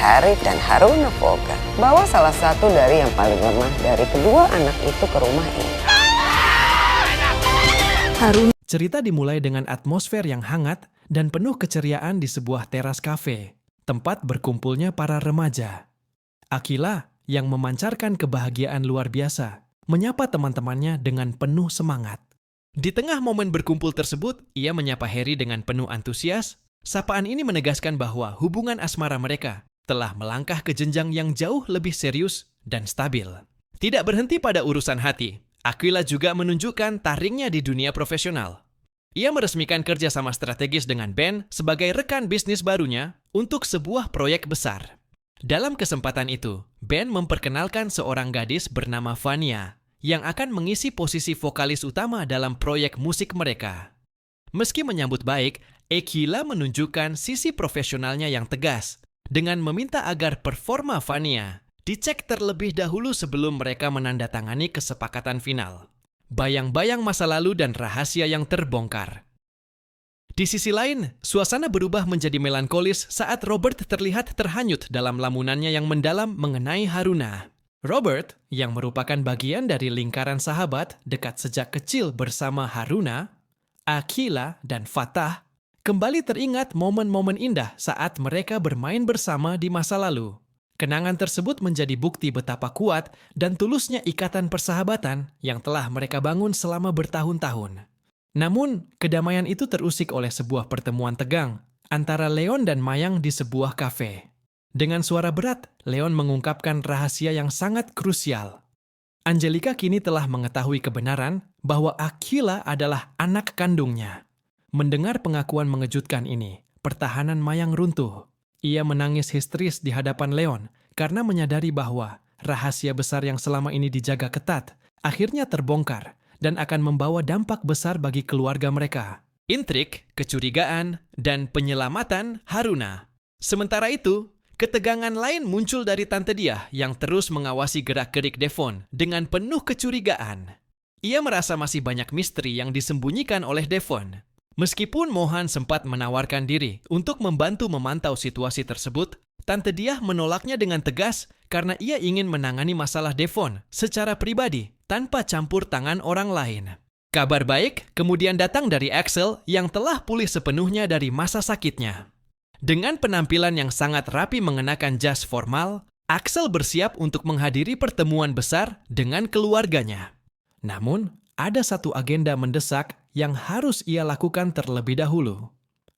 Harry dan Haruna Vogel bawa salah satu dari yang paling lemah dari kedua anak itu ke rumah ini. Cerita dimulai dengan atmosfer yang hangat dan penuh keceriaan di sebuah teras kafe, tempat berkumpulnya para remaja. Akila, yang memancarkan kebahagiaan luar biasa, menyapa teman-temannya dengan penuh semangat. Di tengah momen berkumpul tersebut, ia menyapa Harry dengan penuh antusias. Sapaan ini menegaskan bahwa hubungan asmara mereka telah melangkah ke jenjang yang jauh lebih serius dan stabil. Tidak berhenti pada urusan hati, Akila juga menunjukkan taringnya di dunia profesional. Ia meresmikan kerjasama strategis dengan Ben sebagai rekan bisnis barunya untuk sebuah proyek besar. Dalam kesempatan itu, Ben memperkenalkan seorang gadis bernama Vania yang akan mengisi posisi vokalis utama dalam proyek musik mereka. Meski menyambut baik, Akila menunjukkan sisi profesionalnya yang tegas dengan meminta agar performa Vania dicek terlebih dahulu sebelum mereka menandatangani kesepakatan final. Bayang-bayang masa lalu dan rahasia yang terbongkar. Di sisi lain, suasana berubah menjadi melankolis saat Robert terlihat terhanyut dalam lamunannya yang mendalam mengenai Haruna. Robert, yang merupakan bagian dari lingkaran sahabat dekat sejak kecil bersama Haruna, Akila, dan Fatah, kembali teringat momen-momen indah saat mereka bermain bersama di masa lalu. Kenangan tersebut menjadi bukti betapa kuat dan tulusnya ikatan persahabatan yang telah mereka bangun selama bertahun-tahun. Namun, kedamaian itu terusik oleh sebuah pertemuan tegang antara Leon dan Mayang di sebuah kafe. Dengan suara berat, Leon mengungkapkan rahasia yang sangat krusial. Angelica kini telah mengetahui kebenaran bahwa Akila adalah anak kandungnya. Mendengar pengakuan mengejutkan ini, pertahanan Mayang runtuh. Ia menangis histeris di hadapan Leon karena menyadari bahwa rahasia besar yang selama ini dijaga ketat akhirnya terbongkar dan akan membawa dampak besar bagi keluarga mereka. Intrik, kecurigaan, dan penyelamatan Haruna. Sementara itu, ketegangan lain muncul dari Tante Dia yang terus mengawasi gerak-gerik Devon dengan penuh kecurigaan. Ia merasa masih banyak misteri yang disembunyikan oleh Devon. Meskipun Mohan sempat menawarkan diri untuk membantu memantau situasi tersebut, Tante Dia menolaknya dengan tegas karena ia ingin menangani masalah Devon secara pribadi tanpa campur tangan orang lain. Kabar baik kemudian datang dari Axel yang telah pulih sepenuhnya dari masa sakitnya. Dengan penampilan yang sangat rapi mengenakan jas formal, Axel bersiap untuk menghadiri pertemuan besar dengan keluarganya. Namun, ada satu agenda mendesak yang harus ia lakukan terlebih dahulu.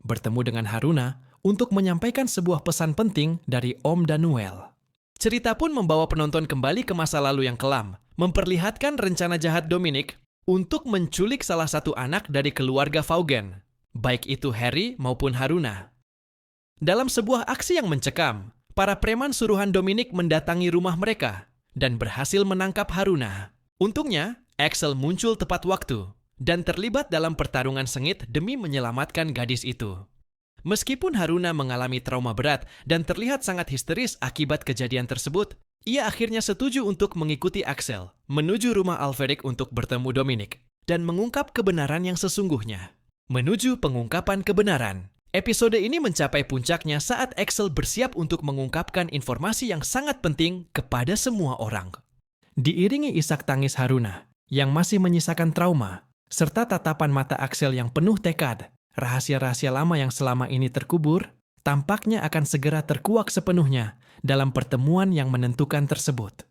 Bertemu dengan Haruna untuk menyampaikan sebuah pesan penting dari Om Danuel. Cerita pun membawa penonton kembali ke masa lalu yang kelam, memperlihatkan rencana jahat Dominic untuk menculik salah satu anak dari keluarga Vaughan, baik itu Harry maupun Haruna. Dalam sebuah aksi yang mencekam, para preman suruhan Dominic mendatangi rumah mereka dan berhasil menangkap Haruna. Untungnya, Axel muncul tepat waktu dan terlibat dalam pertarungan sengit demi menyelamatkan gadis itu. Meskipun Haruna mengalami trauma berat dan terlihat sangat histeris akibat kejadian tersebut, ia akhirnya setuju untuk mengikuti Axel menuju rumah Alferic untuk bertemu Dominic dan mengungkap kebenaran yang sesungguhnya. Menuju pengungkapan kebenaran. Episode ini mencapai puncaknya saat Axel bersiap untuk mengungkapkan informasi yang sangat penting kepada semua orang. Diiringi isak tangis Haruna yang masih menyisakan trauma, serta tatapan mata Axel yang penuh tekad, rahasia-rahasia lama yang selama ini terkubur, tampaknya akan segera terkuak sepenuhnya dalam pertemuan yang menentukan tersebut.